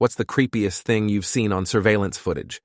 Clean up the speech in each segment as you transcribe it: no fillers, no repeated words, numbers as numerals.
What's the creepiest thing you've seen on surveillance footage?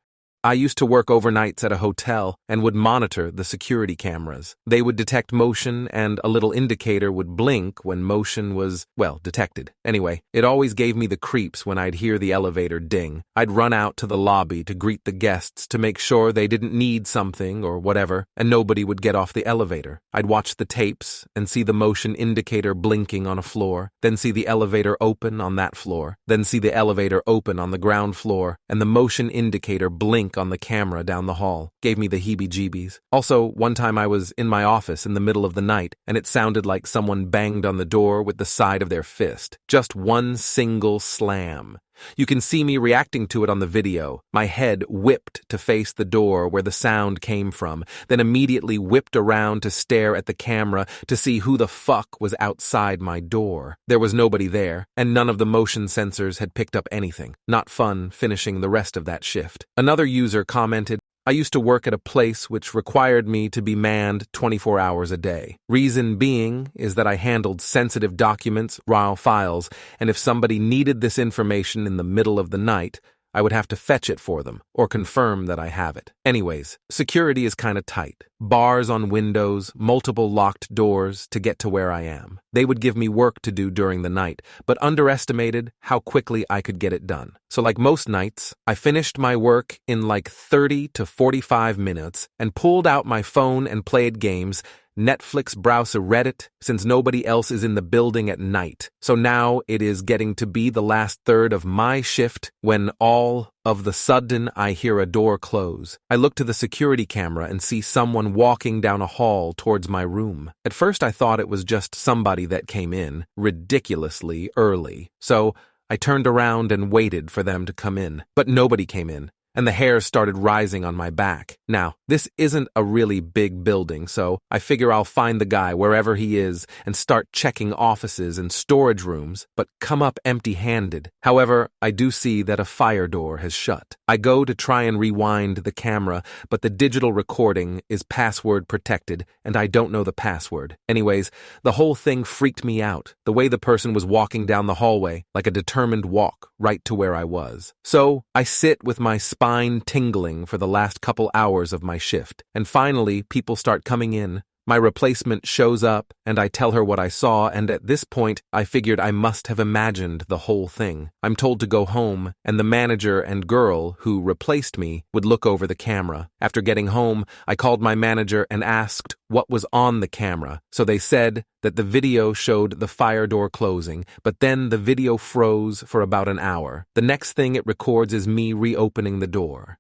I used to work overnights at a hotel and would monitor the security cameras. They would detect motion and a little indicator would blink when motion was, well, detected. Anyway, it always gave me the creeps when I'd hear the elevator ding. I'd run out to the lobby to greet the guests to make sure they didn't need something or whatever, and nobody would get off the elevator. I'd watch the tapes and see the motion indicator blinking on a floor, then see the elevator open on that floor, then see the elevator open on the ground floor, and the motion indicator blink on the camera down the hall. Gave me the heebie-jeebies. Also, one time I was in my office in the middle of the night, and it sounded like someone banged on the door with the side of their fist. Just one single slam. You can see me reacting to it on the video. My head whipped to face the door where the sound came from, then immediately whipped around to stare at the camera to see who the fuck was outside my door. There was nobody there, and none of the motion sensors had picked up anything. Not fun finishing the rest of that shift. Another user commented, I used to work at a place which required me to be manned 24 hours a day. Reason being is that I handled sensitive documents, raw files, and if somebody needed this information in the middle of the night, I would have to fetch it for them, or confirm that I have it. Anyways, security is kinda tight. Bars on windows, multiple locked doors to get to where I am. They would give me work to do during the night, but underestimated how quickly I could get it done. So like most nights, I finished my work in like 30 to 45 minutes and pulled out my phone and played games, Netflix, browser, Reddit, since nobody else is in the building at night. So now it is getting to be the last third of my shift when all of the sudden I hear a door close. I look to the security camera and see someone walking down a hall towards my room. At first I thought it was just somebody that came in, ridiculously early. So I turned around and waited for them to come in, but nobody came in. And the hairs started rising on my back. Now, this isn't a really big building, so I figure I'll find the guy wherever he is and start checking offices and storage rooms, but come up empty-handed. However, I do see that a fire door has shut. I go to try and rewind the camera, but the digital recording is password protected, and I don't know the password. Anyways, the whole thing freaked me out, the way the person was walking down the hallway, like a determined walk, right to where I was. So, I sit with my spine tingling for the last couple hours of my shift, and finally people start coming in. My replacement shows up, and I tell her what I saw, and at this point, I figured I must have imagined the whole thing. I'm told to go home, and the manager and girl who replaced me would look over the camera. After getting home, I called my manager and asked what was on the camera, so they said that the video showed the fire door closing, but then the video froze for about an hour. The next thing it records is me reopening the door.